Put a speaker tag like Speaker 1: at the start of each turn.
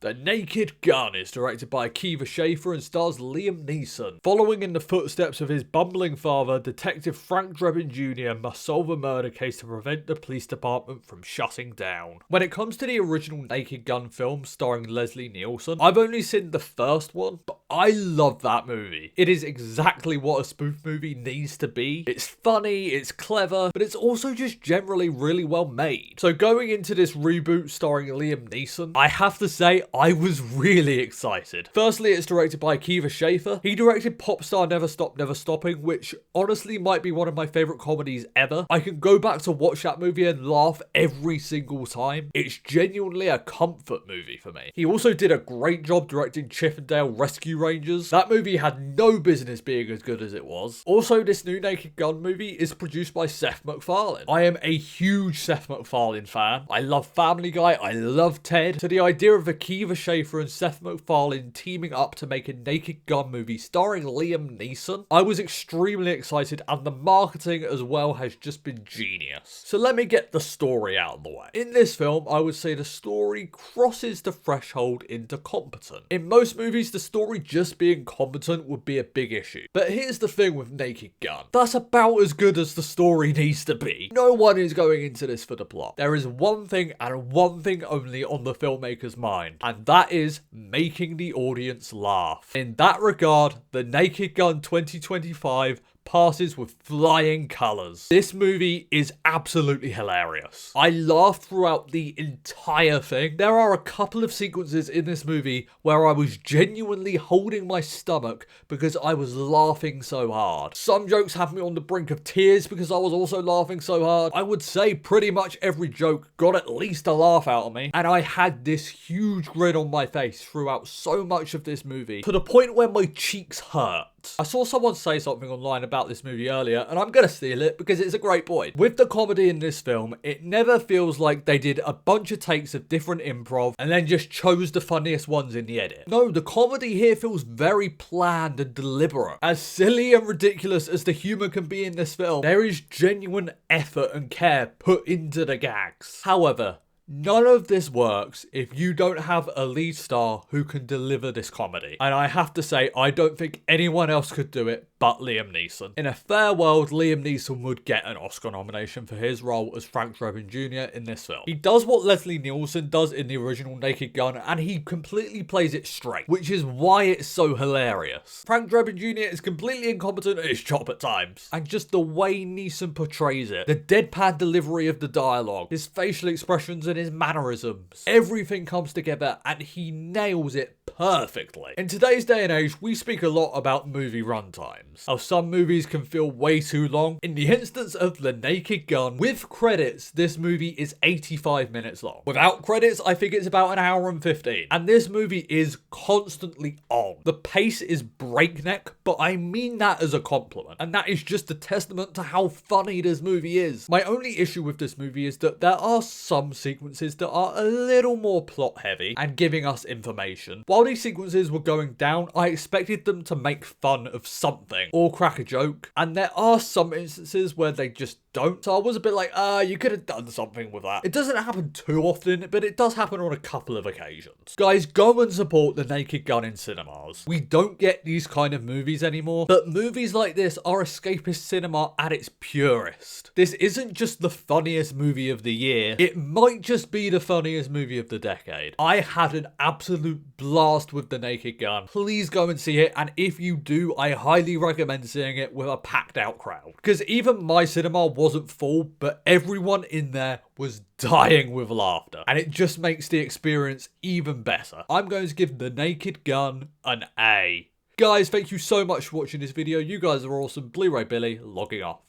Speaker 1: The Naked Gun is directed by Akiva Schaffer and stars Liam Neeson. Following in the footsteps of his bumbling father, Detective Frank Drebin Jr. must solve a murder case to prevent the police department from shutting down. When it comes to the original Naked Gun film starring Leslie Nielsen, I've only seen the first one, but I love that movie. It is exactly what a spoof movie needs to be. It's funny, it's clever, but it's also just generally really well made. So going into this reboot starring Liam Neeson, I have to say, I was really excited. Firstly, it's directed by Akiva Schaffer. He directed Popstar Never Stop Never Stopping, which honestly might be one of my favourite comedies ever. I can go back to watch that movie and laugh every single time. It's genuinely a comfort movie for me. He also did a great job directing Chippendale Rescue Rangers. That movie had no business being as good as it was. Also, this new Naked Gun movie is produced by Seth MacFarlane. I am a huge Seth MacFarlane fan. I love Family Guy, I love Ted. So the idea of Akiva Schaffer and Seth MacFarlane teaming up to make a Naked Gun movie starring Liam Neeson, I was extremely excited, and the marketing as well has just been genius. So let me get the story out of the way. In this film, I would say the story crosses the threshold into competent. In most movies, the story just being competent would be a big issue. But here's the thing with Naked Gun. That's about as good as the story needs to be. No one is going into this for the plot. There is one thing and one thing only on the filmmaker's mind, and that is making the audience laugh. In that regard, the Naked Gun 2025 passes with flying colours. This movie is absolutely hilarious. I laughed throughout the entire thing. There are a couple of sequences in this movie where I was genuinely holding my stomach because I was laughing so hard. Some jokes have me on the brink of tears because I was also laughing so hard. I would say pretty much every joke got at least a laugh out of me, and I had this huge grin on my face throughout so much of this movie, to the point where my cheeks hurt. I saw someone say something online about this movie earlier, and I'm gonna steal it because it's a great point. With the comedy in this film, it never feels like they did a bunch of takes of different improv and then just chose the funniest ones in the edit. No, the comedy here feels very planned and deliberate. As silly and ridiculous as the humour can be in this film, there is genuine effort and care put into the gags. However, none of this works if you don't have a lead star who can deliver this comedy. And I have to say, I don't think anyone else could do it but Liam Neeson. In a fair world, Liam Neeson would get an Oscar nomination for his role as Frank Drebin Jr. in this film. He does what Leslie Nielsen does in the original Naked Gun, and he completely plays it straight, which is why it's so hilarious. Frank Drebin Jr. is completely incompetent at his job at times, and just the way Neeson portrays it, the deadpan delivery of the dialogue, his facial expressions and his mannerisms, everything comes together and he nails it perfectly. In today's day and age, we speak a lot about movie runtimes. How some movies can feel way too long. In the instance of The Naked Gun, with credits, this movie is 85 minutes long. Without credits, I think it's about an hour and 15. And this movie is constantly on. The pace is breakneck, but I mean that as a compliment. And that is just a testament to how funny this movie is. My only issue with this movie is that there are some sequences that are a little more plot heavy and giving us information. While these sequences were going down, I expected them to make fun of something or crack a joke, and there are some instances where they just don't. So I was a bit like, you could have done something with that. It doesn't happen too often, but it does happen on a couple of occasions. Guys, go and support The Naked Gun in cinemas. We don't get these kind of movies anymore, but movies like this are escapist cinema at its purest. This isn't just the funniest movie of the year, it might just be the funniest movie of the decade. I had an absolute blast with The Naked Gun. Please go and see it, and if you do, I highly recommend seeing it with a packed out crowd. Because even my cinema wasn't full, but everyone in there was dying with laughter, and it just makes the experience even better. I'm going to give The Naked Gun an A. Guys, thank you so much for watching this video. You guys are awesome. Blu-ray Billy, logging off.